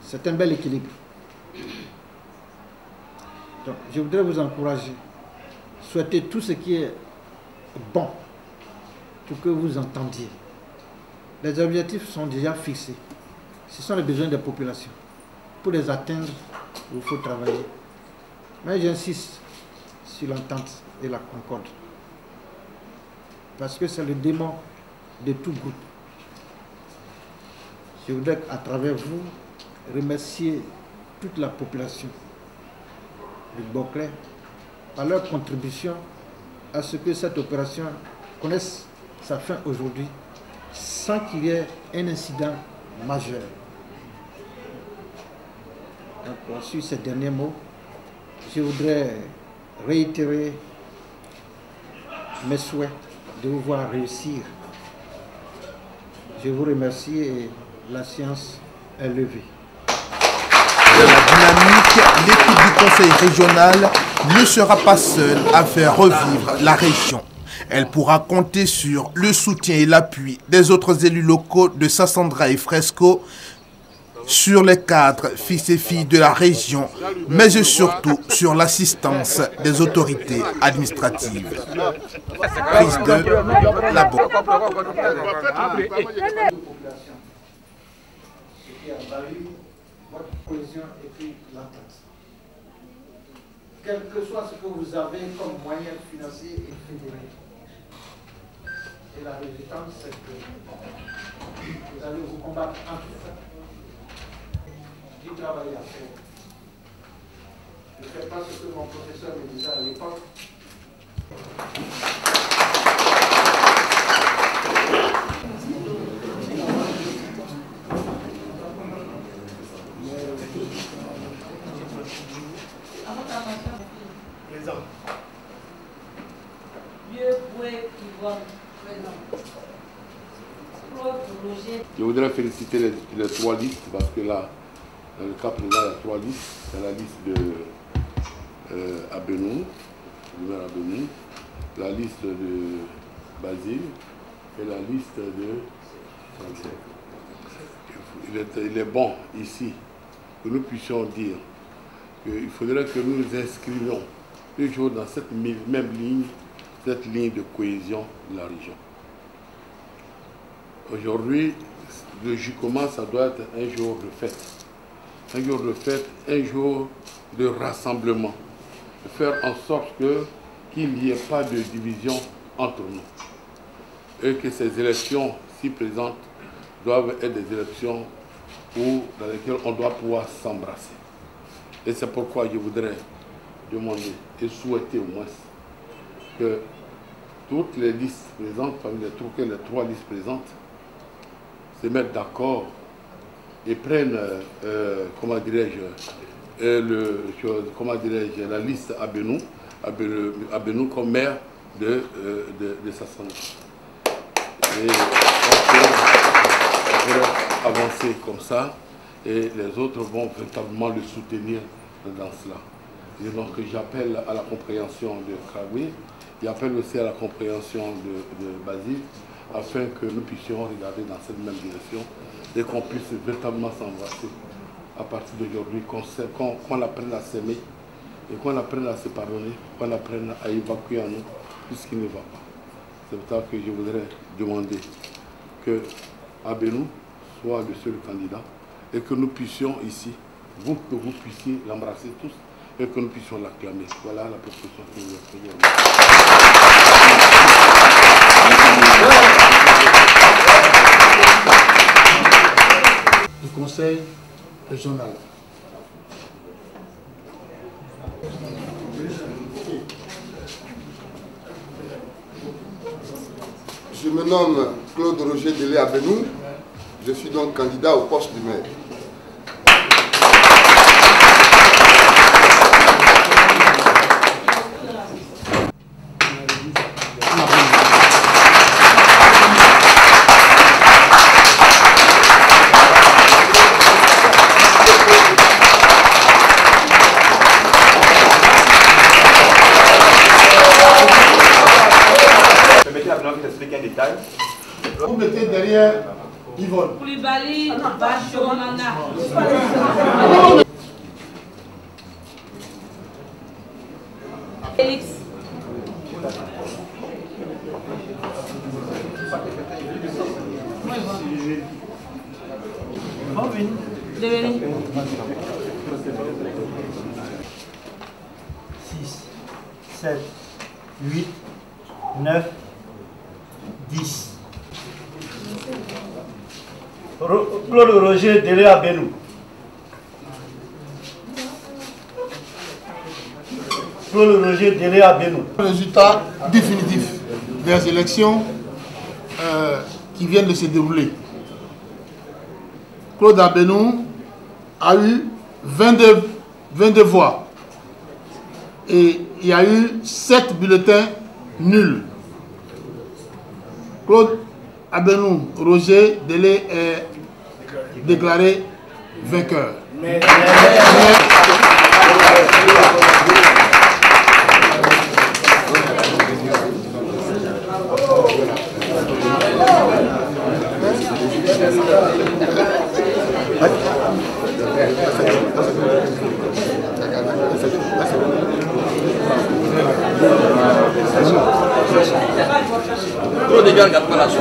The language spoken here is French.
C'est un bel équilibre. Donc, je voudrais vous encourager, souhaiter tout ce qui est bon pour que vous entendiez. Les objectifs sont déjà fixés. Ce sont les besoins des populations. Pour les atteindre, il faut travailler. Mais j'insiste sur l'entente et la concorde. Parce que c'est le démon de tout groupe. Je voudrais à travers vous remercier toute la population de Boclé par leur contribution à ce que cette opération connaisse sa fin aujourd'hui sans qu'il y ait un incident majeur. Donc, sur ces derniers mots, je voudrais réitérer mes souhaits de vous voir réussir. Je vous remercie et la séance est levée. Dans la dynamique, l'équipe du conseil régional ne sera pas seule à faire revivre la région. Elle pourra compter sur le soutien et l'appui des autres élus locaux de Sassandra et Fresco, sur les cadres, fils et filles de la région, mais surtout sur l'assistance des autorités administratives. Prise de la Bourg. Quel que soit ce que vous avez comme moyen financier et fédéré. Et la résultante, c'est que vous allez vous combattre en tout cas. Du travail à faire. Je ne fais pas ce que mon professeur me disait à l'époque. Je voudrais féliciter les trois listes parce que là, dans le cas présent, il y a trois listes. C'est la liste de Abenou, du maire Abenou, la liste de Basile et la liste de Sanchez. Il est bon ici que nous puissions dire qu'il faudrait que nous nous inscrivions toujours dans cette même ligne, cette ligne de cohésion de la région. Aujourd'hui, le Jukoma, ça doit être un jour de fête. Un jour de fête, un jour de rassemblement. De faire en sorte qu'il n'y ait pas de division entre nous. Et que ces élections, si présentes, doivent être des élections dans lesquelles on doit pouvoir s'embrasser. Et c'est pourquoi je voudrais demander et souhaiter au moins que toutes les listes présentes, parmi les trois listes présentes, se mettent d'accord et prennent, comment dirais-je, la liste Abenou comme maire de Sassandra. Et on peut avancer comme ça et les autres vont véritablement le soutenir dans cela. Et donc j'appelle à la compréhension de Kragwe, j'appelle aussi à la compréhension de Basile, afin que nous puissions regarder dans cette même direction et qu'on puisse véritablement s'embrasser à partir d'aujourd'hui, qu'on apprenne à s'aimer et qu'on apprenne à se pardonner, qu'on apprenne à évacuer en nous tout ce qui ne va pas. C'est pour ça que je voudrais demander que Abenou soit le seul candidat et que nous puissions ici, que vous puissiez l'embrasser tous et que nous puissions l'acclamer. Voilà la proposition que nous avons faite. Du conseil régional. Je me nomme Claude Roger Délé Abenou. Je suis donc candidat au poste du maire. Vous mettez derrière Koulibaly, Bachornana. Félix. Devenu. 6, 7, 8, 9, 10. Claude Roger Délé Abenou. Claude Roger Délé Abenou. Résultat définitif des élections qui viennent de se dérouler. Claude Abenou a eu 22 voix et il y a eu 7 bulletins nuls. Claude Abenou Roger Délé est déclaré vainqueur. Trop de gars, regarde pas la sauce.